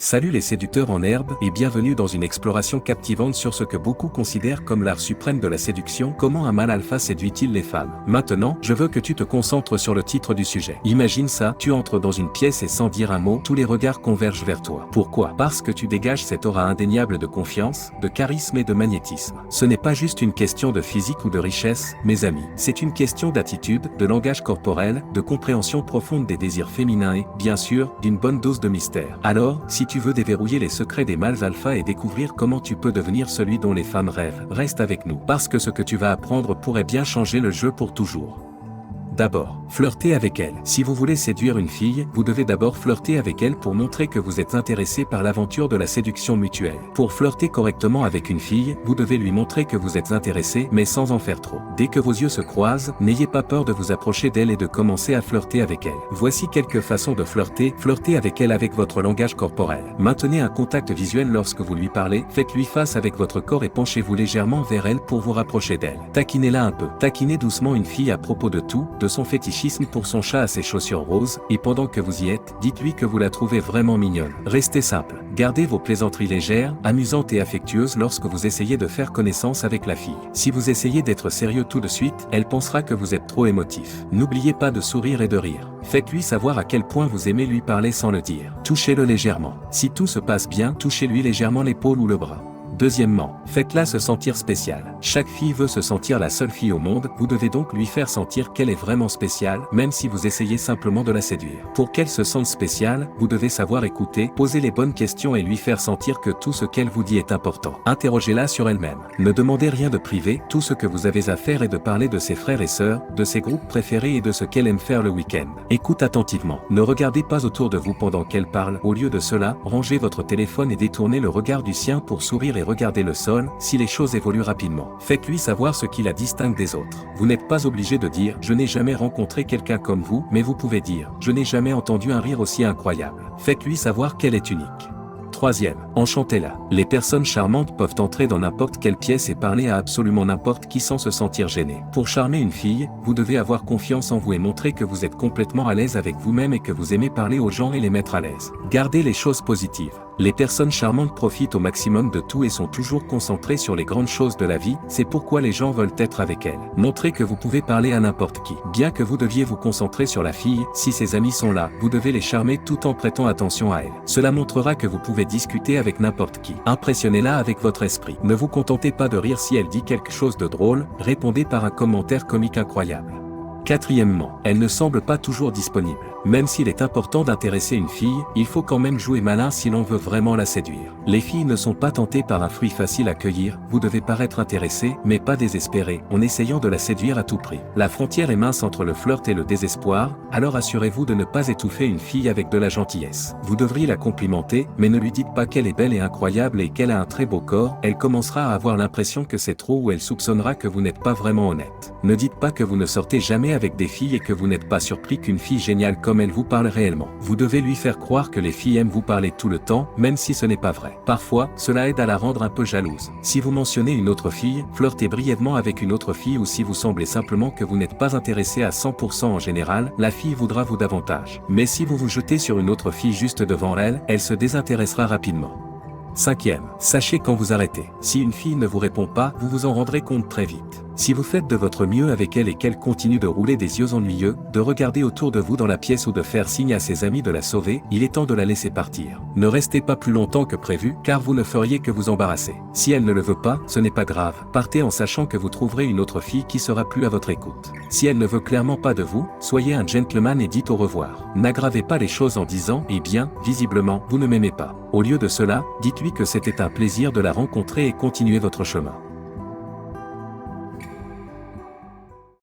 Salut les séducteurs en herbe et bienvenue dans une exploration captivante sur ce que beaucoup considèrent comme l'art suprême de la séduction. Comment un mâle alpha séduit-il les femmes? Maintenant, je veux que tu te concentres sur le titre du sujet. Imagine ça, tu entres dans une pièce et sans dire un mot, tous les regards convergent vers toi. Pourquoi? Parce que tu dégages cette aura indéniable de confiance, de charisme et de magnétisme. Ce n'est pas juste une question de physique ou de richesse, mes amis. C'est une question d'attitude, de langage corporel, de compréhension profonde des désirs féminins et, bien sûr, d'une bonne dose de mystère. Alors, si tu veux déverrouiller les secrets des mâles alpha et découvrir comment tu peux devenir celui dont les femmes rêvent, reste avec nous, parce que ce que tu vas apprendre pourrait bien changer le jeu pour toujours. D'abord, flirter avec elle. Si vous voulez séduire une fille, vous devez d'abord flirter avec elle pour montrer que vous êtes intéressé par l'aventure de la séduction mutuelle. Pour flirter correctement avec une fille, vous devez lui montrer que vous êtes intéressé, mais sans en faire trop. Dès que vos yeux se croisent, n'ayez pas peur de vous approcher d'elle et de commencer à flirter avec elle. Voici quelques façons de flirter. Flirtez avec elle avec votre langage corporel. Maintenez un contact visuel lorsque vous lui parlez, faites-lui face avec votre corps et penchez-vous légèrement vers elle pour vous rapprocher d'elle. Taquinez-la un peu. Taquinez doucement une fille à propos de tout, de son fétichisme pour son chat à ses chaussures roses, et pendant que vous y êtes, dites-lui que vous la trouvez vraiment mignonne. Restez simple. Gardez vos plaisanteries légères, amusantes et affectueuses lorsque vous essayez de faire connaissance avec la fille. Si vous essayez d'être sérieux tout de suite, elle pensera que vous êtes trop émotif. N'oubliez pas de sourire et de rire. Faites-lui savoir à quel point vous aimez lui parler sans le dire. Touchez-le légèrement. Si tout se passe bien, touchez-lui légèrement l'épaule ou le bras. Deuxièmement, faites-la se sentir spéciale. Chaque fille veut se sentir la seule fille au monde, vous devez donc lui faire sentir qu'elle est vraiment spéciale, même si vous essayez simplement de la séduire. Pour qu'elle se sente spéciale, vous devez savoir écouter, poser les bonnes questions et lui faire sentir que tout ce qu'elle vous dit est important. Interrogez-la sur elle-même. Ne demandez rien de privé, tout ce que vous avez à faire est de parler de ses frères et sœurs, de ses groupes préférés et de ce qu'elle aime faire le week-end. Écoute attentivement. Ne regardez pas autour de vous pendant qu'elle parle. Au lieu de cela, rangez votre téléphone et détournez le regard du sien pour sourire et regardez le sol. Si les choses évoluent rapidement, faites-lui savoir ce qui la distingue des autres. Vous n'êtes pas obligé de dire « Je n'ai jamais rencontré quelqu'un comme vous », mais vous pouvez dire « Je n'ai jamais entendu un rire aussi incroyable ». Faites-lui savoir qu'elle est unique. Troisième, enchantez-la. Les personnes charmantes peuvent entrer dans n'importe quelle pièce et parler à absolument n'importe qui sans se sentir gêné. Pour charmer une fille, vous devez avoir confiance en vous et montrer que vous êtes complètement à l'aise avec vous-même et que vous aimez parler aux gens et les mettre à l'aise. Gardez les choses positives. Les personnes charmantes profitent au maximum de tout et sont toujours concentrées sur les grandes choses de la vie, c'est pourquoi les gens veulent être avec elles. Montrez que vous pouvez parler à n'importe qui. Bien que vous deviez vous concentrer sur la fille, si ses amis sont là, vous devez les charmer tout en prêtant attention à elle. Cela montrera que vous pouvez discuter avec n'importe qui. Impressionnez-la avec votre esprit. Ne vous contentez pas de rire si elle dit quelque chose de drôle, répondez par un commentaire comique incroyable. Quatrièmement, elle ne semble pas toujours disponible. Même s'il est important d'intéresser une fille, il faut quand même jouer malin si l'on veut vraiment la séduire. Les filles ne sont pas tentées par un fruit facile à cueillir, vous devez paraître intéressé, mais pas désespéré, en essayant de la séduire à tout prix. La frontière est mince entre le flirt et le désespoir, alors assurez-vous de ne pas étouffer une fille avec de la gentillesse. Vous devriez la complimenter, mais ne lui dites pas qu'elle est belle et incroyable et qu'elle a un très beau corps, elle commencera à avoir l'impression que c'est trop ou elle soupçonnera que vous n'êtes pas vraiment honnête. Ne dites pas que vous ne sortez jamais avec des filles et que vous n'êtes pas surpris qu'une fille géniale comme elle vous parle réellement. Vous devez lui faire croire que les filles aiment vous parler tout le temps, même si ce n'est pas vrai. Parfois, cela aide à la rendre un peu jalouse. Si vous mentionnez une autre fille, flirtez brièvement avec une autre fille ou si vous semblez simplement que vous n'êtes pas intéressé à 100% en général, la fille voudra vous davantage. Mais si vous vous jetez sur une autre fille juste devant elle, elle se désintéressera rapidement. Cinquième, sachez quand vous arrêtez. Si une fille ne vous répond pas, vous vous en rendrez compte très vite. Si vous faites de votre mieux avec elle et qu'elle continue de rouler des yeux ennuyeux, de regarder autour de vous dans la pièce ou de faire signe à ses amis de la sauver, il est temps de la laisser partir. Ne restez pas plus longtemps que prévu, car vous ne feriez que vous embarrasser. Si elle ne le veut pas, ce n'est pas grave. Partez en sachant que vous trouverez une autre fille qui sera plus à votre écoute. Si elle ne veut clairement pas de vous, soyez un gentleman et dites au revoir. N'aggravez pas les choses en disant « Eh bien, visiblement, vous ne m'aimez pas ». Au lieu de cela, dites-lui que c'était un plaisir de la rencontrer et continuez votre chemin.